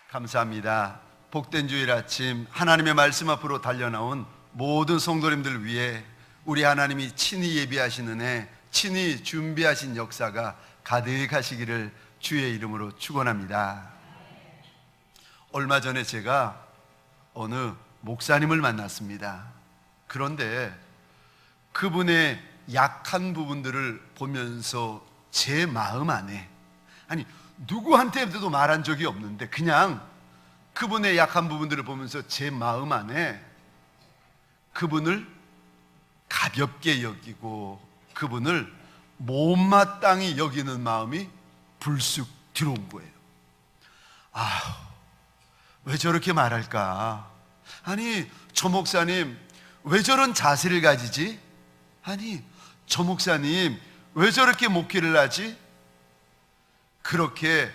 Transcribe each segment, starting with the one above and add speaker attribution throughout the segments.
Speaker 1: 감사합니다. 복된 주일 아침 하나님의 말씀 앞으로 달려나온 모든 성도님들 위해 우리 하나님이 친히 예비하신 은혜, 친히 준비하신 역사가 가득하시기를 주의 이름으로 축원합니다. 얼마 전에 제가 어느 목사님을 만났습니다. 그런데 그분의 약한 부분들을 보면서 제 마음 안에, 누구한테도 말한 적이 없는데 그냥 그분의 약한 부분들을 보면서 제 마음 안에 그분을 가볍게 여기고 그분을 못마땅히 여기는 마음이 불쑥 들어온 거예요. 왜 저렇게 말할까? 저 목사님 왜 저런 자세를 가지지? 저 목사님 왜 저렇게 목회를 하지? 그렇게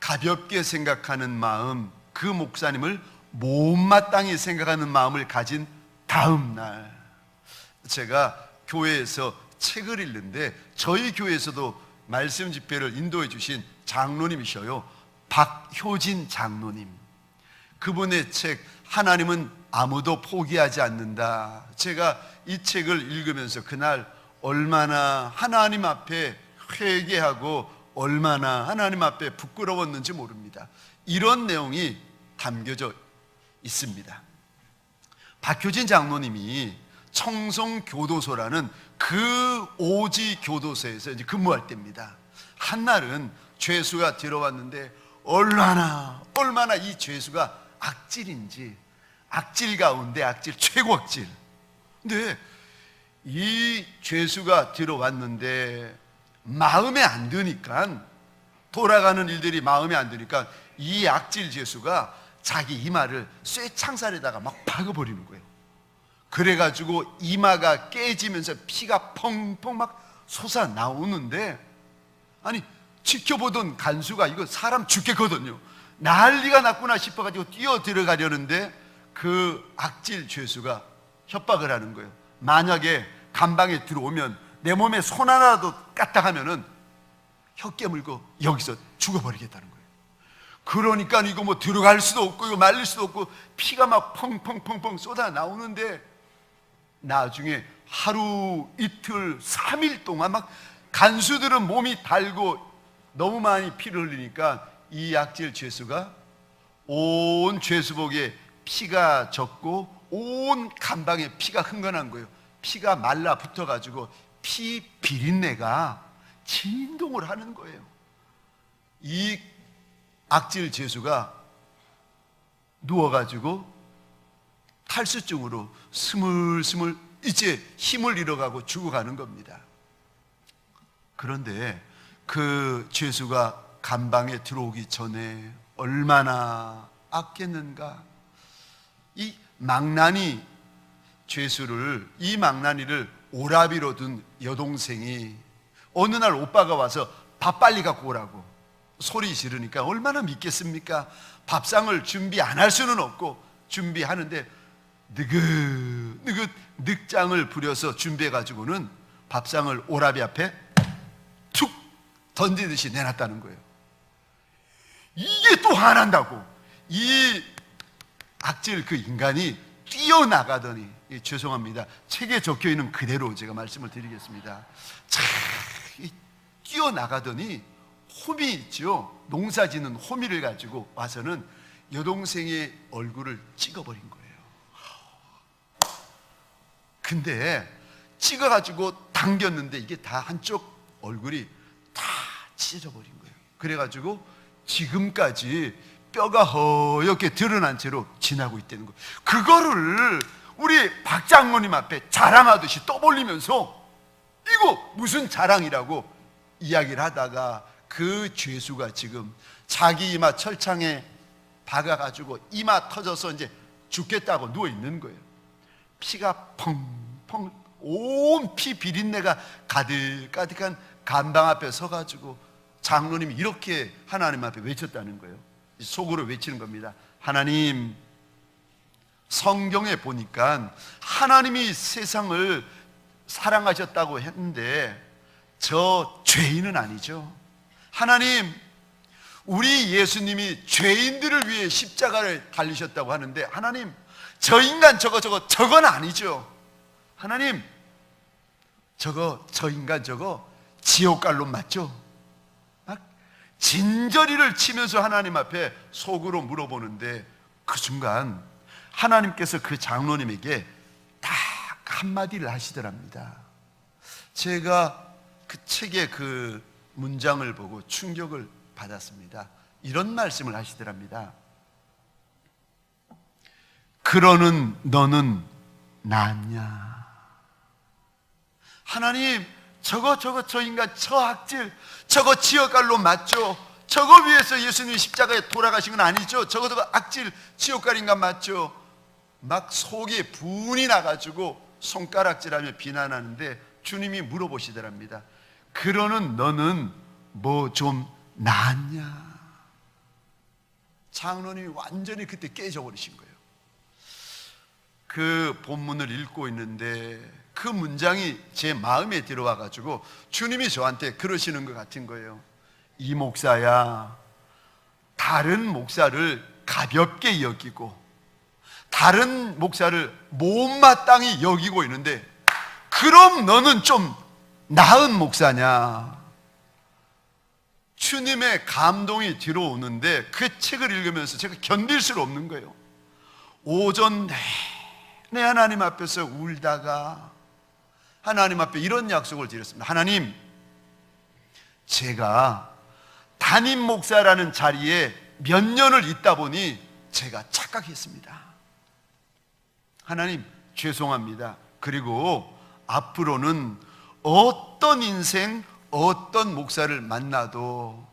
Speaker 1: 가볍게 생각하는 마음, 그 목사님을 못마땅히 생각하는 마음을 가진 다음 날, 제가 교회에서 책을 읽는데 저희 교회에서도 말씀 집회를 인도해 주신 장로님이셔요. 박효진 장로님. 그분의 책 하나님은 아무도 포기하지 않는다. 제가 이 책을 읽으면서 그날 얼마나 하나님 앞에 회개하고 얼마나 하나님 앞에 부끄러웠는지 모릅니다. 이런 내용이 담겨져 있습니다. 박효진 장로님이 청송교도소라는 그 오지 교도소에서 이제 근무할 때입니다. 한날은 죄수가 들어왔는데 얼마나 이 죄수가 악질인지, 악질 가운데 악질, 최고 악질. 근데 이 죄수가 들어왔는데 마음에 안 드니까, 돌아가는 일들이 마음에 안 드니까 이 악질 죄수가 자기 이마를 쇠창살에다가 막 박아버리는 거예요. 그래가지고 이마가 깨지면서 피가 펑펑 막 솟아 나오는데, 지켜보던 간수가 이거 사람 죽겠거든요. 난리가 났구나 싶어가지고 뛰어 들어가려는데 그 악질 죄수가 협박을 하는 거예요. 만약에 감방에 들어오면 내 몸에 손 하나라도 까딱하면은 혀 깨물고 여기서 죽어버리겠다는 거예요. 그러니까 이거 뭐 들어갈 수도 없고 이거 말릴 수도 없고 피가 막 펑펑펑펑 쏟아 나오는데, 나중에 하루 이틀 3일 동안 막 간수들은 몸이 달고 너무 많이 피를 흘리니까 이 악질 죄수가 온 죄수복에 피가 젖고 온 감방에 피가 흥건한 거예요. 피가 말라 붙어가지고 피 비린내가 진동을 하는 거예요. 이 악질 죄수가 누워가지고 탈수증으로 스물스물 이제 힘을 잃어가고 죽어가는 겁니다. 그런데 그 죄수가 감방에 들어오기 전에 얼마나 아꼈는가. 이 망나니 죄수를, 이 망나니를 오라비로 둔 여동생이 어느 날 오빠가 와서 밥 빨리 갖고 오라고 소리 지르니까 얼마나 믿겠습니까? 밥상을 준비 안 할 수는 없고 준비하는데 느긋느긋 늑장을 부려서 준비해가지고는 밥상을 오라비 앞에 툭 던지듯이 내놨다는 거예요. 이게 또 화난다고 이 악질 그 인간이 뛰어나가더니, 죄송합니다, 책에 적혀있는 그대로 제가 말씀을 드리겠습니다. 뛰어나가더니 호미 있죠, 농사 짓는 호미를 가지고 와서는 여동생의 얼굴을 찍어버린 거예요. 근데 찍어가지고 당겼는데 이게 다 한쪽 얼굴이 다 찢어져버린 거예요. 그래가지고 지금까지 뼈가 허옇게 드러난 채로 지나고 있다는 거예요. 그거를 우리 박 장로님 앞에 자랑하듯이 떠벌리면서 이거 무슨 자랑이라고 이야기를 하다가 그 죄수가 지금 자기 이마 철창에 박아가지고 이마 터져서 이제 죽겠다고 누워있는 거예요. 피가 펑펑, 온 피 비린내가 가득가득한 감방 앞에 서가지고 장로님이 이렇게 하나님 앞에 외쳤다는 거예요. 속으로 외치는 겁니다. 하나님, 성경에 보니까 하나님이 세상을 사랑하셨다고 했는데 저 죄인은 아니죠. 하나님, 우리 예수님이 죄인들을 위해 십자가를 달리셨다고 하는데, 하나님, 저 인간 저건 아니죠. 하나님, 저 인간 지옥갈로 맞죠? 막 진저리를 치면서 하나님 앞에 속으로 물어보는데, 그 순간 하나님께서 그 장로님에게 딱 한마디를 하시더랍니다. 제가 그 책의 그 문장을 보고 충격을 받았습니다. 이런 말씀을 하시더랍니다. 그러는 너는 낫냐? 하나님, 저 인간, 저 악질, 저거 지옥갈로 맞죠? 저거 위해서 예수님이 십자가에 돌아가신 건 아니죠? 저거 악질, 지옥갈 인간 맞죠? 막 속에 분이 나가지고 손가락질하며 비난하는데 주님이 물어보시더랍니다. 그러는 너는 뭐 좀 낫냐? 장로님이 완전히 그때 깨져버리신 거예요. 그 본문을 읽고 있는데 그 문장이 제 마음에 들어와가지고 주님이 저한테 그러시는 것 같은 거예요. 이 목사야, 다른 목사를 가볍게 여기고 다른 목사를 못마땅히 여기고 있는데, 그럼 너는 좀 나은 목사냐? 주님의 감동이 들어오는데 그 책을 읽으면서 제가 견딜 수 없는 거예요. 오전 내내 하나님 앞에서 울다가 하나님 앞에 이런 약속을 드렸습니다. 하나님, 제가 담임 목사라는 자리에 몇 년을 있다 보니 제가 착각했습니다. 하나님, 죄송합니다. 그리고 앞으로는 어떤 인생, 어떤 목사를 만나도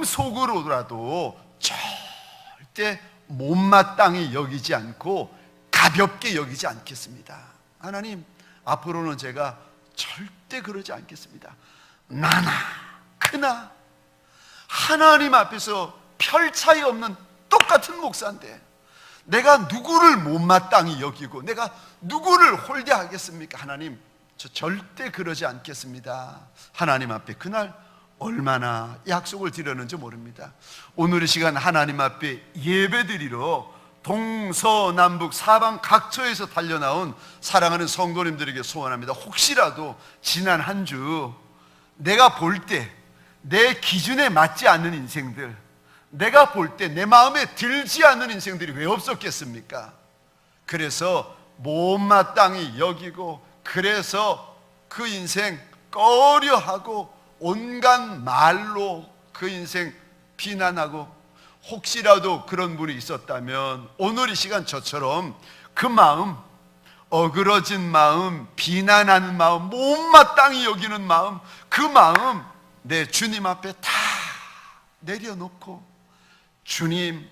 Speaker 1: 마음속으로라도 절대 못마땅히 여기지 않고 가볍게 여기지 않겠습니다. 하나님, 앞으로는 제가 절대 그러지 않겠습니다. 나나 크나 하나님 앞에서 별 차이 없는 똑같은 목사인데 내가 누구를 못마땅히 여기고 내가 누구를 홀대하겠습니까? 하나님, 저 절대 그러지 않겠습니다. 하나님 앞에 그날 얼마나 약속을 드렸는지 모릅니다. 오늘 이 시간 하나님 앞에 예배드리러 동서남북 사방 각처에서 달려나온 사랑하는 성도님들에게 소원합니다. 혹시라도 지난 한 주 내가 볼 때 내 기준에 맞지 않는 인생들, 내가 볼 때 내 마음에 들지 않는 인생들이 왜 없었겠습니까? 그래서 못마땅히 여기고, 그래서 그 인생 꺼려하고 온갖 말로 그 인생 비난하고, 혹시라도 그런 분이 있었다면 오늘 이 시간 저처럼 그 마음, 어그러진 마음, 비난하는 마음, 못마땅히 여기는 마음, 그 마음 내 주님 앞에 다 내려놓고, 주님,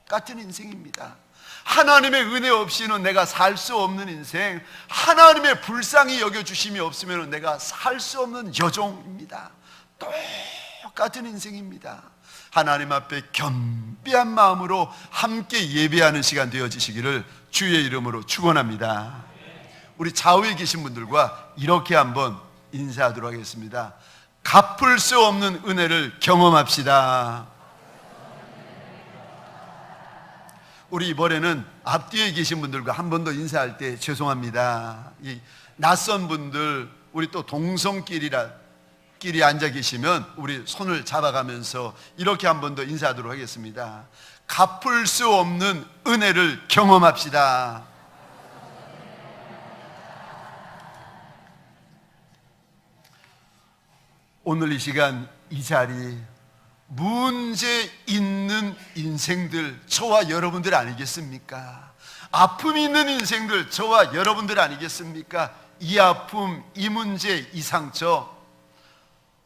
Speaker 1: 똑같은 인생입니다. 하나님의 은혜 없이는 내가 살 수 없는 인생, 하나님의 불쌍히 여겨주심이 없으면 내가 살 수 없는 여종입니다. 똑같은 인생입니다. 하나님 앞에 겸비한 마음으로 함께 예배하는 시간 되어지시기를 주의 이름으로 축원합니다. 우리 좌우에 계신 분들과 이렇게 한번 인사하도록 하겠습니다. 갚을 수 없는 은혜를 경험합시다. 우리 이번에는 앞뒤에 계신 분들과 한 번 더 인사할 때 죄송합니다. 이 낯선 분들, 우리 또 동성끼리 앉아 계시면 우리 손을 잡아가면서 이렇게 한 번 더 인사하도록 하겠습니다. 갚을 수 없는 은혜를 경험합시다. 오늘 이 시간 이 자리, 문제 있는 인생들, 저와 여러분들 아니겠습니까? 아픔 있는 인생들, 저와 여러분들 아니겠습니까? 이 아픔, 이 문제, 이 상처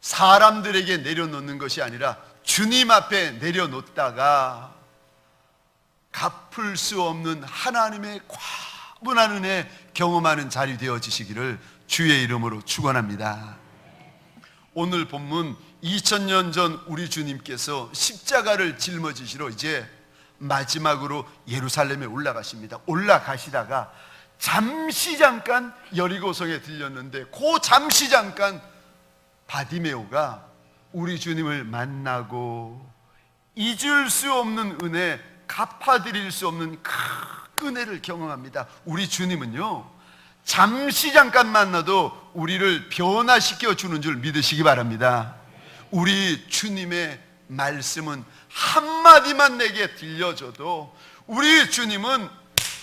Speaker 1: 사람들에게 내려놓는 것이 아니라 주님 앞에 내려놓다가 갚을 수 없는 하나님의 과분한 은혜 경험하는 자리 되어지시기를 주의 이름으로 축원합니다. 오늘 본문 2000년 전 우리 주님께서 십자가를 짊어지시러 이제 마지막으로 예루살렘에 올라가십니다. 올라가시다가 잠시 잠깐 여리고성에 들렸는데 그 잠시 잠깐 바디메오가 우리 주님을 만나고 잊을 수 없는 은혜, 갚아드릴 수 없는 큰 은혜를 경험합니다. 우리 주님은요, 잠시 잠깐 만나도 우리를 변화시켜 주는 줄 믿으시기 바랍니다. 우리 주님의 말씀은 한마디만 내게 들려줘도, 우리 주님은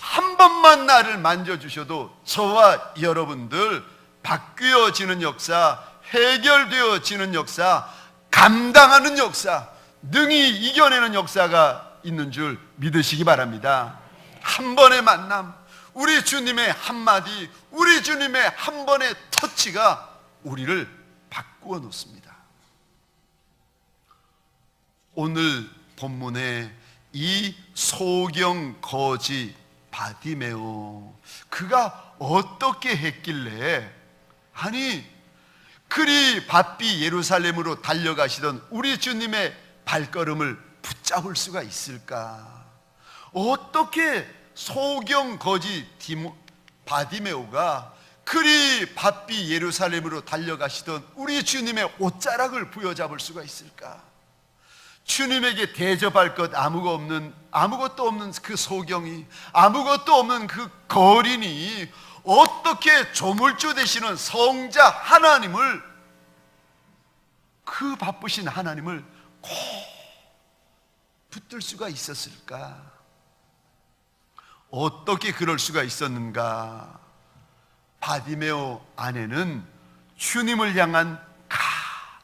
Speaker 1: 한 번만 나를 만져주셔도 저와 여러분들 바뀌어지는 역사, 해결되어지는 역사, 감당하는 역사, 능히 이겨내는 역사가 있는 줄 믿으시기 바랍니다. 한 번의 만남, 우리 주님의 한마디, 우리 주님의 한 번의 터치가 우리를 바꾸어 놓습니다. 오늘 본문에 이 소경 거지 바디메오, 그가 어떻게 했길래, 아니 그리 바삐 예루살렘으로 달려가시던 우리 주님의 발걸음을 붙잡을 수가 있을까? 어떻게 소경 거지 바디메오가 그리 바삐 예루살렘으로 달려가시던 우리 주님의 옷자락을 부여잡을 수가 있을까? 주님에게 대접할 것 아무것도 없는 그 소경이, 아무것도 없는 그 거린이 어떻게 조물주 되시는 성자 하나님을, 그 바쁘신 하나님을 꼭 붙들 수가 있었을까? 어떻게 그럴 수가 있었는가? 바디메오 안에는 주님을 향한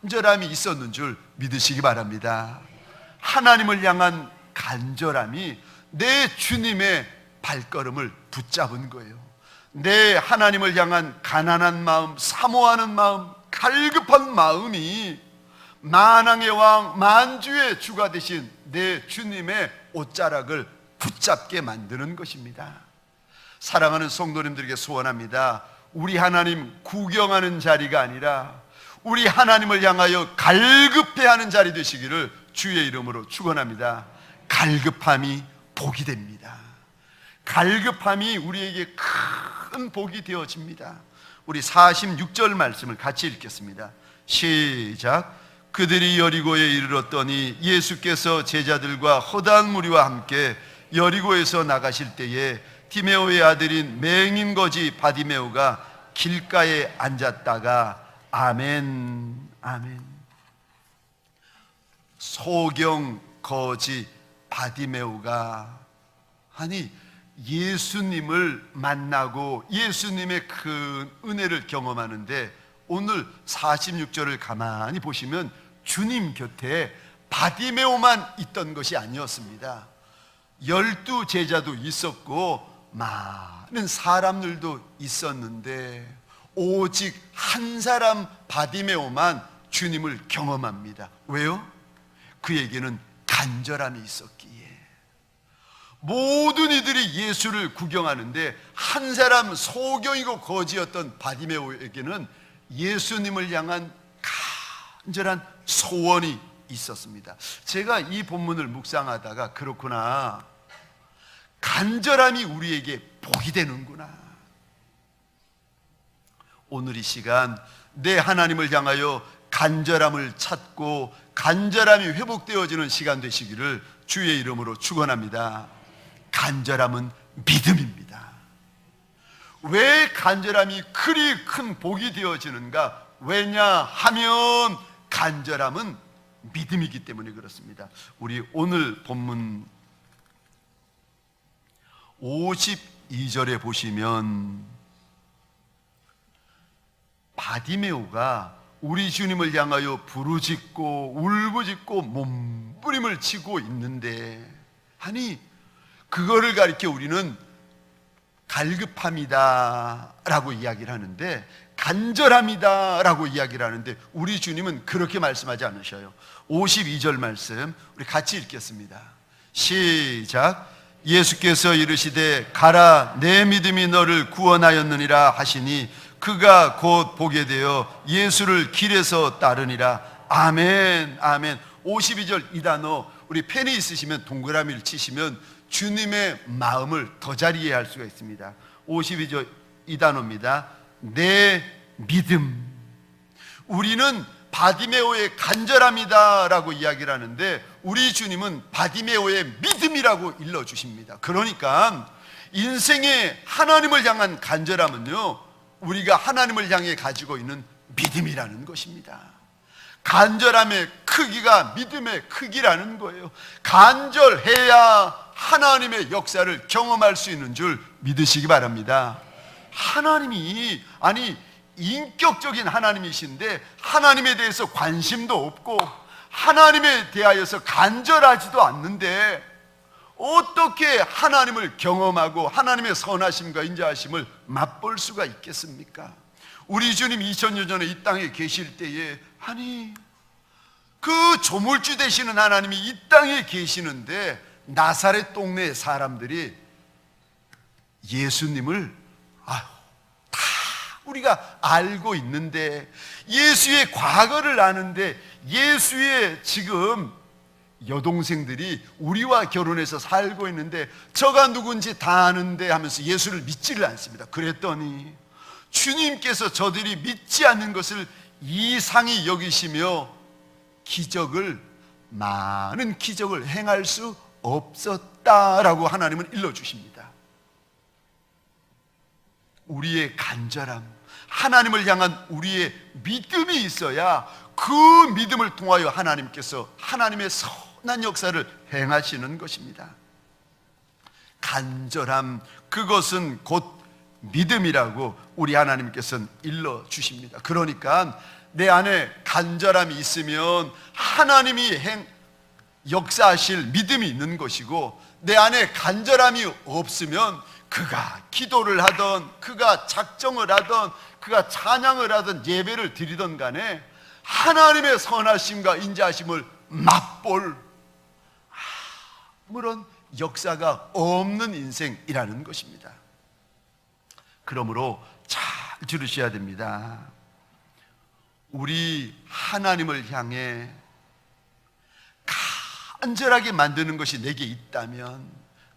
Speaker 1: 간절함이 있었는 줄 믿으시기 바랍니다. 하나님을 향한 간절함이 내 주님의 발걸음을 붙잡은 거예요. 내 하나님을 향한 가난한 마음, 사모하는 마음, 갈급한 마음이 만왕의 왕, 만주의 주가 되신 내 주님의 옷자락을 붙잡게 만드는 것입니다. 사랑하는 성도님들에게 소원합니다. 우리 하나님 구경하는 자리가 아니라 우리 하나님을 향하여 갈급해하는 자리 되시기를 주의 이름으로 축원합니다. 갈급함이 복이 됩니다. 갈급함이 우리에게 큰 복이 되어집니다. 우리 46절 말씀을 같이 읽겠습니다. 시작. 그들이 여리고에 이르렀더니 예수께서 제자들과 허다한 무리와 함께 여리고에서 나가실 때에 디메오의 아들인 맹인 거지 바디메오가 길가에 앉았다가 아멘, 아멘. 소경 거지 바디메오가, 아니 예수님을 만나고 예수님의 큰 은혜를 경험하는데, 오늘 46절을 가만히 보시면 주님 곁에 바디메오만 있던 것이 아니었습니다. 12 제자도 있었고 많은 사람들도 있었는데 오직 한 사람 바디메오만 주님을 경험합니다. 왜요? 그에게는 간절함이 있었기에. 모든 이들이 예수를 구경하는데 한 사람 소경이고 거지였던 바디메오에게는 예수님을 향한 간절한 소원이 있었습니다. 제가 이 본문을 묵상하다가 그렇구나, 간절함이 우리에게 복이 되는구나. 오늘 이 시간 내 하나님을 향하여 간절함을 찾고 간절함이 회복되어지는 시간 되시기를 주의 이름으로 축원합니다. 간절함은 믿음입니다. 왜 간절함이 그리 큰 복이 되어지는가? 왜냐하면 간절함은 믿음이기 때문에 그렇습니다. 우리 오늘 본문 52절에 보시면 바디메오가 우리 주님을 향하여 부르짖고 울부짖고 몸부림을 치고 있는데, 아니 그거를 가리켜 우리는 갈급함이다 라고 이야기를 하는데, 간절함이다 라고 이야기를 하는데, 우리 주님은 그렇게 말씀하지 않으셔요. 52절 말씀 우리 같이 읽겠습니다. 시작. 예수께서 이르시되 가라, 내 믿음이 너를 구원하였느니라 하시니 그가 곧 보게 되어 예수를 길에서 따르니라. 아멘, 아멘. 52절 이 단어, 우리 펜이 있으시면 동그라미를 치시면 주님의 마음을 더 잘 이해할 수가 있습니다. 52절 이 단어입니다. 내 믿음. 우리는 바디메오의 간절함이다라고 이야기를 하는데, 우리 주님은 바디메오의 믿음이라고 일러주십니다. 그러니까 인생의 하나님을 향한 간절함은요, 우리가 하나님을 향해 가지고 있는 믿음이라는 것입니다. 간절함의 크기가 믿음의 크기라는 거예요. 간절해야 하나님의 역사를 경험할 수 있는 줄 믿으시기 바랍니다. 하나님이, 아니 인격적인 하나님이신데 하나님에 대해서 관심도 없고 하나님에 대하여서 간절하지도 않는데 어떻게 하나님을 경험하고 하나님의 선하심과 인자하심을 맛볼 수가 있겠습니까? 우리 주님 2000년 전에 이 땅에 계실 때에, 아니 그 조물주 되시는 하나님이 이 땅에 계시는데 나사렛 동네 사람들이 예수님을 다 우리가 알고 있는데, 예수의 과거를 아는데 예수의 지금 여동생들이 우리와 결혼해서 살고 있는데 저가 누군지 다 아는데 하면서 예수를 믿지를 않습니다. 그랬더니 주님께서 저들이 믿지 않는 것을 이상히 여기시며 많은 기적을 행할 수 없었다라고 하나님은 일러주십니다. 우리의 간절함, 하나님을 향한 우리의 믿음이 있어야 그 믿음을 통하여 하나님께서 하나님의 선한 역사를 행하시는 것입니다. 간절함, 그것은 곧 믿음이라고 우리 하나님께서는 일러주십니다. 그러니까 내 안에 간절함이 있으면 하나님이 역사하실 믿음이 있는 것이고, 내 안에 간절함이 없으면 그가 기도를 하던, 그가 작정을 하던, 그가 찬양을 하던, 예배를 드리던 간에 하나님의 선하심과 인자하심을 맛볼 아무런 역사가 없는 인생이라는 것입니다. 그러므로 잘 들으셔야 됩니다. 우리 하나님을 향해 간절하게 만드는 것이 내게 있다면,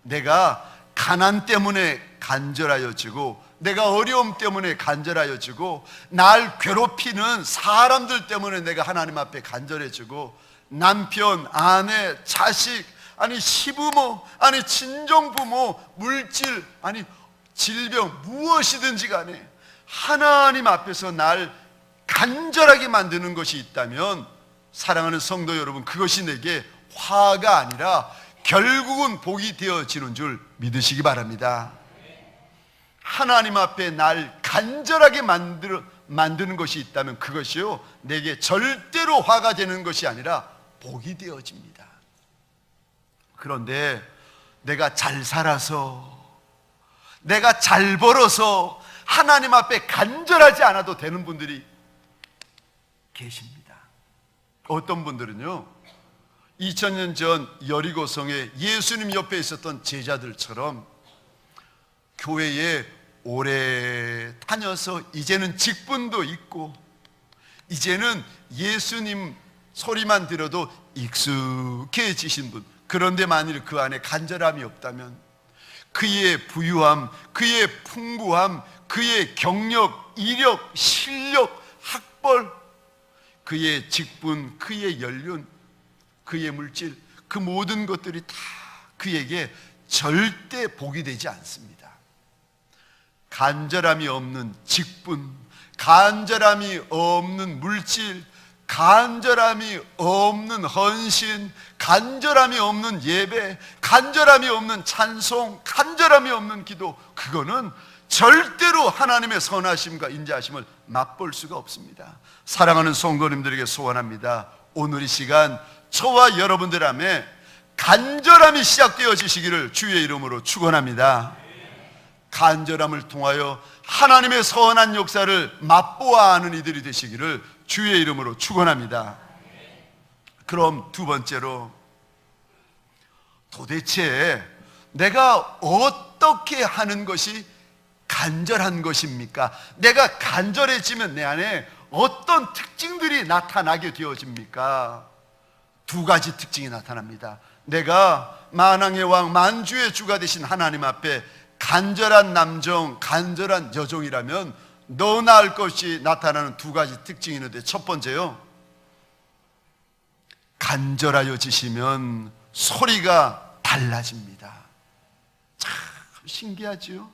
Speaker 1: 내가 가난 때문에 간절하여지고, 내가 어려움 때문에 간절하여지고, 날 괴롭히는 사람들 때문에 내가 하나님 앞에 간절해지고, 남편, 아내, 자식, 아니 시부모, 아니 친정부모, 물질, 아니 질병, 무엇이든지 간에 하나님 앞에서 날 간절하게 만드는 것이 있다면, 사랑하는 성도 여러분, 그것이 내게 화가 아니라 결국은 복이 되어지는 줄 믿으시기 바랍니다. 하나님 앞에 날 간절하게 만드는 것이 있다면 그것이요, 내게 절대로 화가 되는 것이 아니라 복이 되어집니다. 그런데 내가 잘 살아서, 내가 잘 벌어서 하나님 앞에 간절하지 않아도 되는 분들이 계십니다. 어떤 분들은요, 2000년 전 여리고성에 예수님 옆에 있었던 제자들처럼 교회에 오래 다녀서 이제는 직분도 있고, 이제는 예수님 소리만 들어도 익숙해지신 분, 그런데 만일 그 안에 간절함이 없다면 그의 부유함, 그의 풍부함, 그의 경력, 이력, 실력, 학벌, 그의 직분, 그의 연륜, 그의 물질, 그 모든 것들이 다 그에게 절대 복이 되지 않습니다. 간절함이 없는 직분, 간절함이 없는 물질, 간절함이 없는 헌신, 간절함이 없는 예배, 간절함이 없는 찬송, 간절함이 없는 기도, 그거는 절대로 하나님의 선하심과 인자하심을 맛볼 수가 없습니다. 사랑하는 성도님들에게 소원합니다. 오늘 이 시간 저와 여러분들 안에 간절함이 시작되어지시기를 주의 이름으로 축원합니다. 간절함을 통하여 하나님의 선한 역사를 맛보아 하는 이들이 되시기를 주의 이름으로 축원합니다. 그럼 두 번째로, 도대체 내가 어떻게 하는 것이 간절한 것입니까? 내가 간절해지면 내 안에 어떤 특징들이 나타나게 되어집니까? 두 가지 특징이 나타납니다. 내가 만왕의 왕, 만주의 주가 되신 하나님 앞에 간절한 남정, 간절한 여종이라면 너나 할 것이 나타나는 두 가지 특징이 있는데, 첫 번째요, 간절하여지시면 소리가 달라집니다. 참 신기하지요?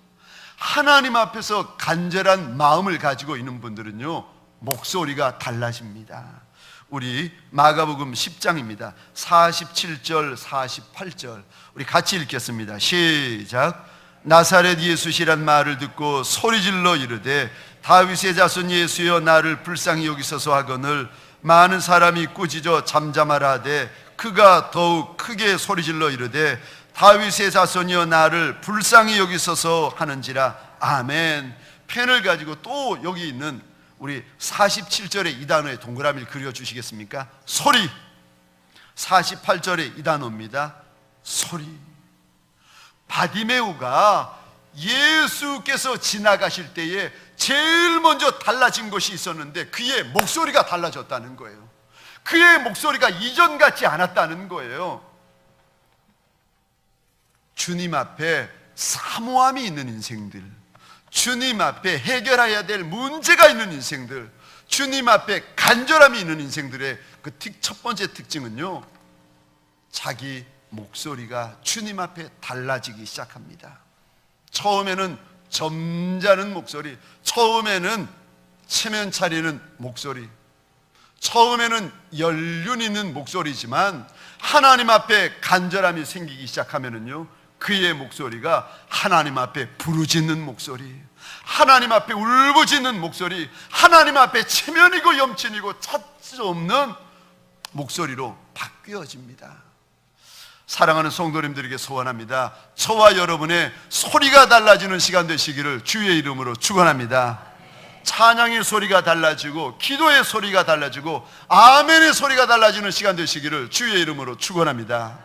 Speaker 1: 하나님 앞에서 간절한 마음을 가지고 있는 분들은요, 목소리가 달라집니다. 우리 마가복음 10장입니다. 47절, 48절 우리 같이 읽겠습니다. 시작. 나사렛 예수시란 말을 듣고 소리질러 이르되 다윗의 자손 예수여 나를 불쌍히 여기소서 하거늘 많은 사람이 꾸짖어 잠잠하라 하되 그가 더욱 크게 소리질러 이르되 다윗의 자손이여 나를 불쌍히 여기소서 하는지라. 아멘. 펜을 가지고 또 여기 있는 우리 47절의 이 단어의 동그라미를 그려주시겠습니까? 소리. 48절의 이 단어입니다. 소리. 바디메우가 예수께서 지나가실 때에 제일 먼저 달라진 것이 있었는데 그의 목소리가 달라졌다는 거예요. 그의 목소리가 이전 같지 않았다는 거예요. 주님 앞에 사모함이 있는 인생들, 주님 앞에 해결해야 될 문제가 있는 인생들, 주님 앞에 간절함이 있는 인생들의 그 첫 번째 특징은요, 자기 목소리가 주님 앞에 달라지기 시작합니다. 처음에는 점잖은 목소리, 처음에는 체면 차리는 목소리, 처음에는 연륜 있는 목소리지만 하나님 앞에 간절함이 생기기 시작하면은요, 그의 목소리가 하나님 앞에 부르짖는 목소리, 하나님 앞에 울부짖는 목소리, 하나님 앞에 체면이고 염친이고 찾을 수 없는 목소리로 바뀌어집니다. 사랑하는 성도님들에게 소원합니다. 저와 여러분의 소리가 달라지는 시간 되시기를 주의 이름으로 축원합니다. 찬양의 소리가 달라지고 기도의 소리가 달라지고 아멘의 소리가 달라지는 시간 되시기를 주의 이름으로 축원합니다.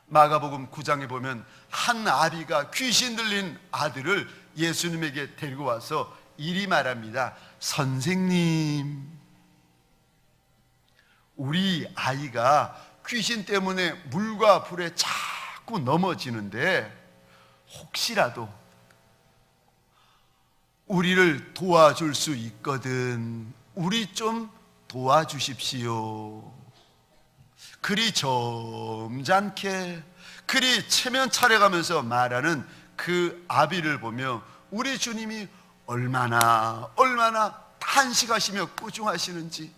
Speaker 1: 마가복음 9장에 보면 한 아비가 귀신 들린 아들을 예수님에게 데리고 와서 이리 말합니다. 선생님, 우리 아이가 귀신 때문에 물과 불에 자꾸 넘어지는데 혹시라도 우리를 도와줄 수 있거든 우리 좀 도와주십시오. 그리 점잖게 그리 체면 차려가면서 말하는 그 아비를 보며 우리 주님이 얼마나 탄식하시며 꾸중하시는지,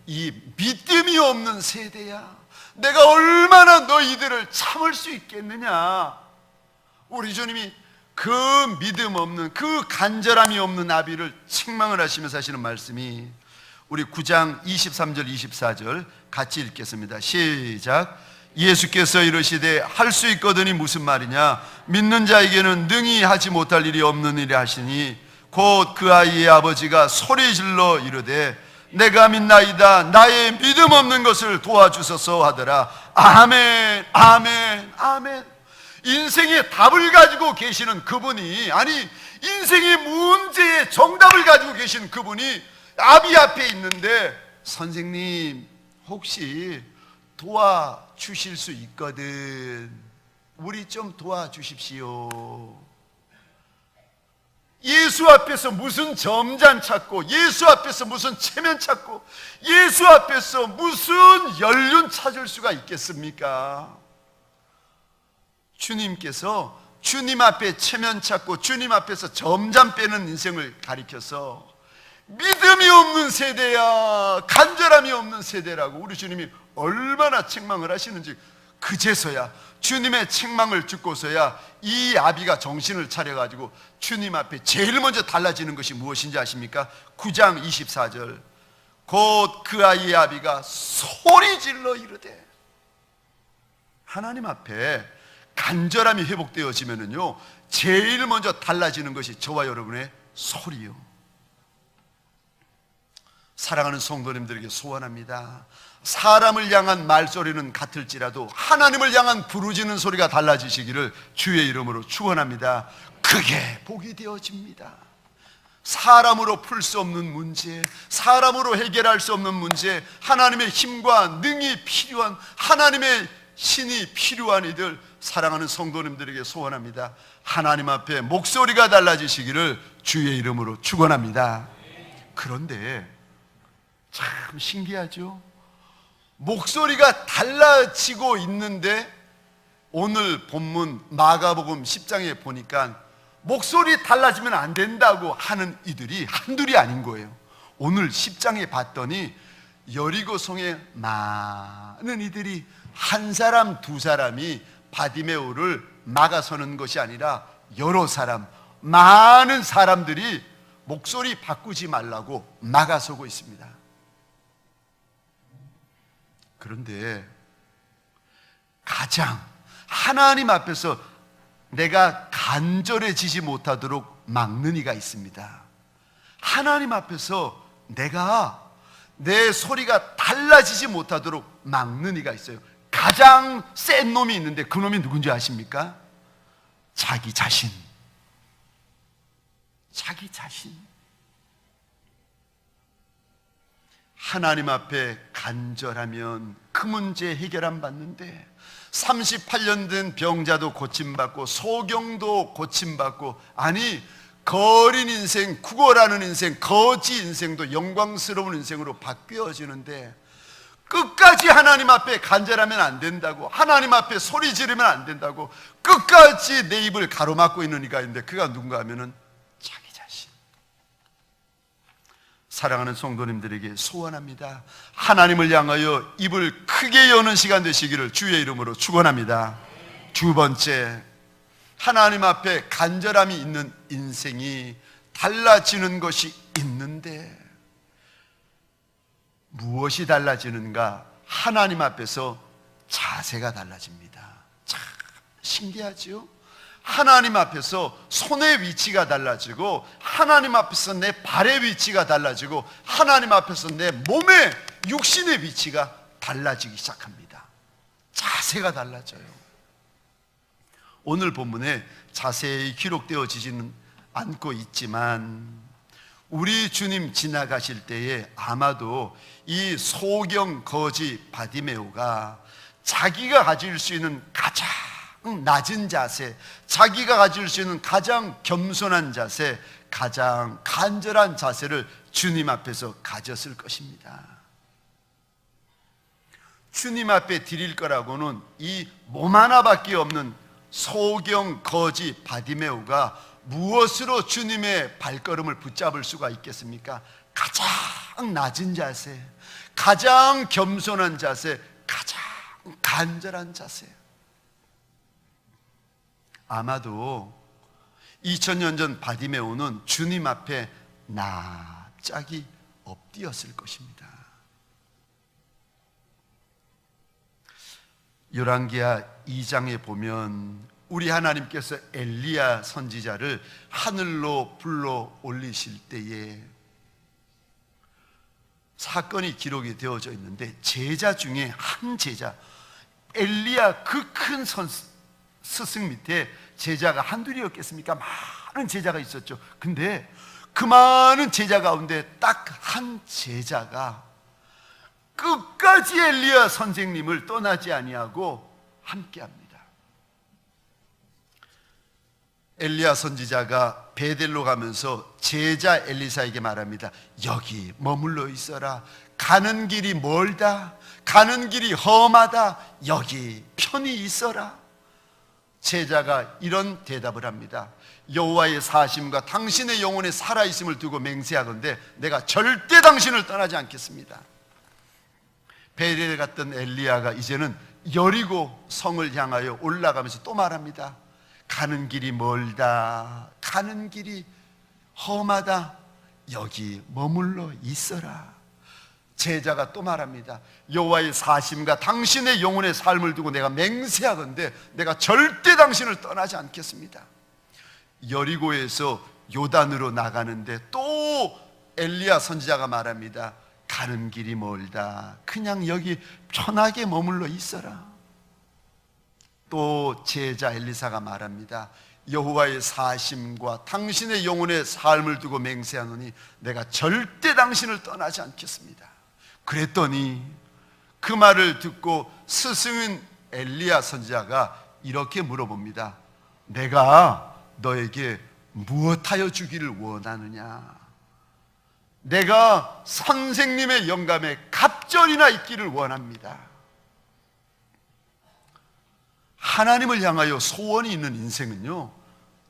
Speaker 1: 이 믿음이 없는 세대야, 내가 얼마나 너희들을 참을 수 있겠느냐. 우리 주님이 그 믿음 없는, 그 간절함이 없는 아비를 책망을 하시면서 하시는 말씀이 우리 9장 23절 24절 같이 읽겠습니다. 시작. 예수께서 이르시되 할 수 있거든이 무슨 말이냐, 믿는 자에게는 능히 하지 못할 일이 없는 일이 하시니 곧 그 아이의 아버지가 소리질러 이르되 내가 믿나이다 나의 믿음 없는 것을 도와주소서 하더라. 아멘, 아멘, 아멘. 인생의 답을 가지고 계시는 그분이, 아니 인생의 문제의 정답을 가지고 계신 그분이 아비 앞에 있는데, 선생님 혹시 도와주실 수 있거든 우리 좀 도와주십시오. 예수 앞에서 무슨 점잔 찾고, 예수 앞에서 무슨 체면 찾고, 예수 앞에서 무슨 연륜 찾을 수가 있겠습니까? 주님께서 주님 앞에 체면 찾고 주님 앞에서 점잔 빼는 인생을 가리켜서 믿음이 없는 세대야, 간절함이 없는 세대라고 우리 주님이 얼마나 책망을 하시는지, 그제서야 주님의 책망을 듣고서야 이 아비가 정신을 차려가지고 주님 앞에 제일 먼저 달라지는 것이 무엇인지 아십니까? 9장 24절 곧 그 아이의 아비가 소리질러 이르되, 하나님 앞에 간절함이 회복되어지면은요, 제일 먼저 달라지는 것이 저와 여러분의 소리요. 사랑하는 성도님들에게 소원합니다. 사람을 향한 말소리는 같을지라도 하나님을 향한 부르짖는 소리가 달라지시기를 주의 이름으로 축원합니다. 그게 복이 되어집니다. 사람으로 풀 수 없는 문제, 사람으로 해결할 수 없는 문제, 하나님의 힘과 능이 필요한, 하나님의 신이 필요한 이들, 사랑하는 성도님들에게 소원합니다. 하나님 앞에 목소리가 달라지시기를 주의 이름으로 축원합니다. 그런데 참 신기하죠? 목소리가 달라지고 있는데 오늘 본문 마가복음 10장에 보니까 목소리 달라지면 안 된다고 하는 이들이 한둘이 아닌 거예요. 오늘 10장에 봤더니 여리고성에 많은 이들이 한 사람 두 사람이 바디메오를 막아서는 것이 아니라 여러 사람, 많은 사람들이 목소리 바꾸지 말라고 막아서고 있습니다. 그런데 가장 하나님 앞에서 내가 간절해지지 못하도록 막는 이가 있습니다. 하나님 앞에서 내가 내 소리가 달라지지 못하도록 막는 이가 있어요. 가장 센 놈이 있는데 그 놈이 누군지 아십니까? 자기 자신. 자기 자신. 하나님 앞에 간절하면 그 문제 해결 안 받는데 38년 된 병자도 고침받고 소경도 고침받고, 아니 거린 인생, 구걸하는 인생, 거지 인생도 영광스러운 인생으로 바뀌어지는데 끝까지 하나님 앞에 간절하면 안 된다고, 하나님 앞에 소리 지르면 안 된다고 끝까지 내 입을 가로막고 있는 이가 있는데 그가 누군가 하면은 자기 자신. 사랑하는 성도님들에게 소원합니다. 하나님을 향하여 입을 크게 여는 시간 되시기를 주의 이름으로 축원합니다. 두 번째, 하나님 앞에 간절함이 있는 인생이 달라지는 것이 있는데 무엇이 달라지는가? 하나님 앞에서 자세가 달라집니다. 참 신기하지요? 하나님 앞에서 손의 위치가 달라지고, 하나님 앞에서 내 발의 위치가 달라지고, 하나님 앞에서 내 몸의 육신의 위치가 달라지기 시작합니다. 자세가 달라져요. 오늘 본문에 자세히 기록되어지지는 않고 있지만 우리 주님 지나가실 때에 아마도 이 소경 거지 바디메오가 자기가 가질 수 있는 가장 낮은 자세, 자기가 가질 수 있는 가장 겸손한 자세, 가장 간절한 자세를 주님 앞에서 가졌을 것입니다. 주님 앞에 드릴 거라고는 이 몸 하나밖에 없는 소경 거지 바디메오가 무엇으로 주님의 발걸음을 붙잡을 수가 있겠습니까? 가장 낮은 자세, 가장 겸손한 자세, 가장 간절한 자세. 아마도 2000년 전 바디메오는 주님 앞에 납작이 엎드렸을 것입니다. 열왕기하 2장에 보면 우리 하나님께서 엘리야 선지자를 하늘로 불러 올리실 때에 사건이 기록이 되어져 있는데, 제자 중에 한 제자, 엘리야 그 큰 스승 밑에 제자가 한둘이었겠습니까? 많은 제자가 있었죠. 근데 그 많은 제자 가운데 딱 한 제자가 끝까지 엘리야 선생님을 떠나지 아니하고 함께합니다. 엘리야 선지자가 베델로 가면서 제자 엘리사에게 말합니다. 여기 머물러 있어라. 가는 길이 멀다. 가는 길이 험하다. 여기 편히 있어라. 제자가 이런 대답을 합니다. 여호와의 사심과 당신의 영혼의 살아있음을 두고 맹세하건대 내가 절대 당신을 떠나지 않겠습니다. 베델에 갔던 엘리야가 이제는 여리고 성을 향하여 올라가면서 또 말합니다. 가는 길이 멀다. 가는 길이 험하다. 여기 머물러 있어라. 제자가 또 말합니다. 여호와의 사심과 당신의 영혼의 삶을 두고 내가 맹세하건대 내가 절대 당신을 떠나지 않겠습니다. 여리고에서 요단으로 나가는데 또 엘리야 선지자가 말합니다. 가는 길이 멀다. 그냥 여기 편하게 머물러 있어라. 또 제자 엘리사가 말합니다. 여호와의 사심과 당신의 영혼의 삶을 두고 맹세하노니 내가 절대 당신을 떠나지 않겠습니다. 그랬더니 그 말을 듣고 스승인 엘리야 선지자가 이렇게 물어봅니다. 내가 너에게 무엇하여 주기를 원하느냐? 내가 선생님의 영감에 갑절이나 있기를 원합니다. 하나님을 향하여 소원이 있는 인생은요,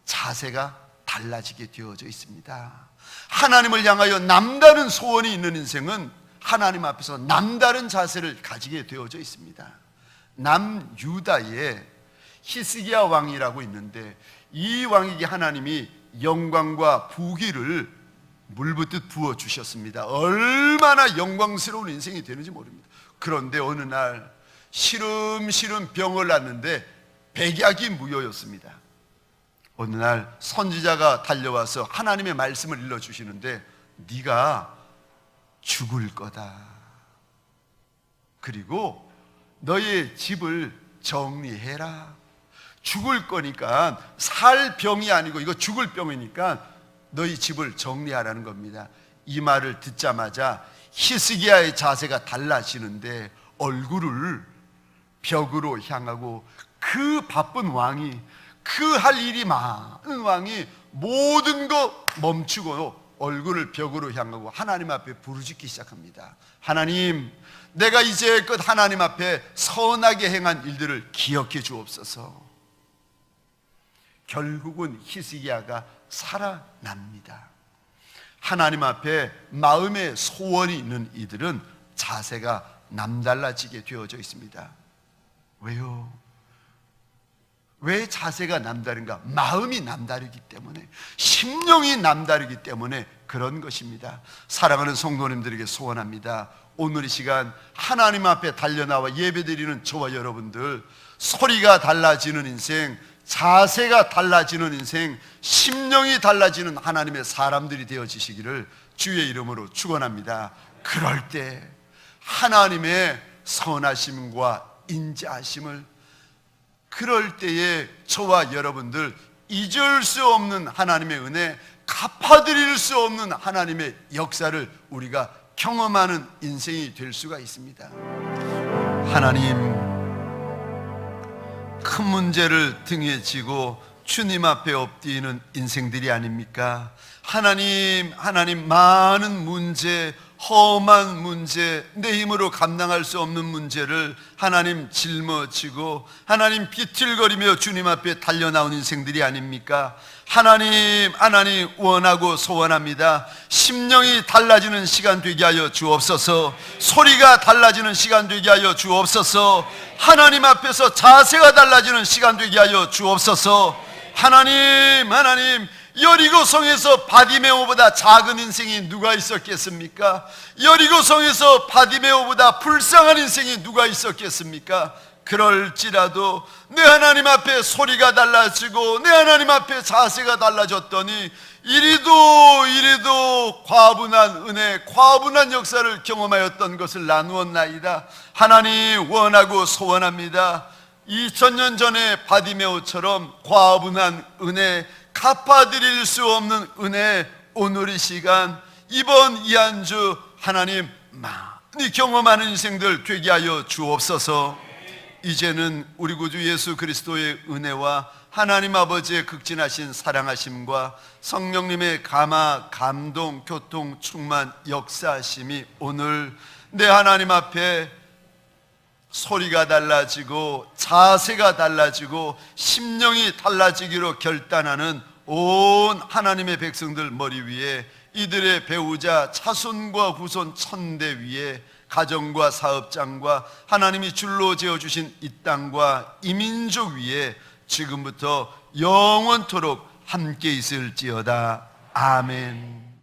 Speaker 1: 자세가 달라지게 되어져 있습니다. 하나님을 향하여 남다른 소원이 있는 인생은 하나님 앞에서 남다른 자세를 가지게 되어져 있습니다. 남유다에 히스기야 왕이라고 있는데, 이 왕에게 하나님이 영광과 부귀를 물붓듯 부어주셨습니다. 얼마나 영광스러운 인생이 되는지 모릅니다. 그런데 어느 날 시름시름 병을 놨는데 백약이 무효였습니다. 어느 날 선지자가 달려와서 하나님의 말씀을 일러주시는데, 네가 죽을 거다. 그리고 너의 집을 정리해라. 죽을 거니까, 살 병이 아니고 이거 죽을 병이니까 너희 집을 정리하라는 겁니다. 이 말을 듣자마자 히스기야의 자세가 달라지는데, 얼굴을 벽으로 향하고, 그 바쁜 왕이, 그 할 일이 많은 왕이 모든 거 멈추고 얼굴을 벽으로 향하고 하나님 앞에 부르짖기 시작합니다. 하나님, 내가 이제껏 하나님 앞에 선하게 행한 일들을 기억해 주옵소서. 결국은 히스기야가 살아납니다. 하나님 앞에 마음의 소원이 있는 이들은 자세가 남달라지게 되어져 있습니다. 왜요? 왜 자세가 남다른가? 마음이 남다르기 때문에, 심령이 남다르기 때문에 그런 것입니다. 사랑하는 성도님들에게 소원합니다. 오늘 이 시간 하나님 앞에 달려나와 예배드리는 저와 여러분들, 소리가 달라지는 인생, 자세가 달라지는 인생, 심령이 달라지는 하나님의 사람들이 되어지시기를 주의 이름으로 축원합니다. 그럴 때 하나님의 선하심과 인자하심을, 그럴 때에 저와 여러분들 잊을 수 없는 하나님의 은혜, 갚아드릴 수 없는 하나님의 역사를 우리가 경험하는 인생이 될 수가 있습니다. 하나님, 큰 문제를 등에 지고 주님 앞에 엎드리는 인생들이 아닙니까? 하나님, 많은 문제, 험한 문제, 내 힘으로 감당할 수 없는 문제를 하나님 짊어지고 하나님 비틀거리며 주님 앞에 달려나온 인생들이 아닙니까? 하나님 원하고 소원합니다. 심령이 달라지는 시간 되게 하여 주옵소서. 소리가 달라지는 시간 되게 하여 주옵소서. 하나님 앞에서 자세가 달라지는 시간 되게 하여 주옵소서. 하나님, 여리고성에서 바디메오보다 작은 인생이 누가 있었겠습니까? 여리고성에서 바디메오보다 불쌍한 인생이 누가 있었겠습니까? 그럴지라도 내 하나님 앞에 소리가 달라지고 내 하나님 앞에 자세가 달라졌더니 이리도 과분한 은혜, 과분한 역사를 경험하였던 것을 나누었나이다. 하나님, 원하고 소원합니다. 2000년 전에 바디메오처럼 과분한 은혜, 갚아드릴 수 없는 은혜, 오늘 이 시간, 이번 이 한 주 하나님 많이 경험하는 인생들 되게 하여 주옵소서. 이제는 우리 구주 예수 그리스도의 은혜와 하나님 아버지의 극진하신 사랑하심과 성령님의 감화, 감동, 교통, 충만, 역사하심이 오늘 내 하나님 앞에 소리가 달라지고 자세가 달라지고 심령이 달라지기로 결단하는 온 하나님의 백성들 머리 위에, 이들의 배우자 차손과 후손 천대 위에, 가정과 사업장과 하나님이 줄로 지어주신 이 땅과 이 민족 위에 지금부터 영원토록 함께 있을지어다. 아멘.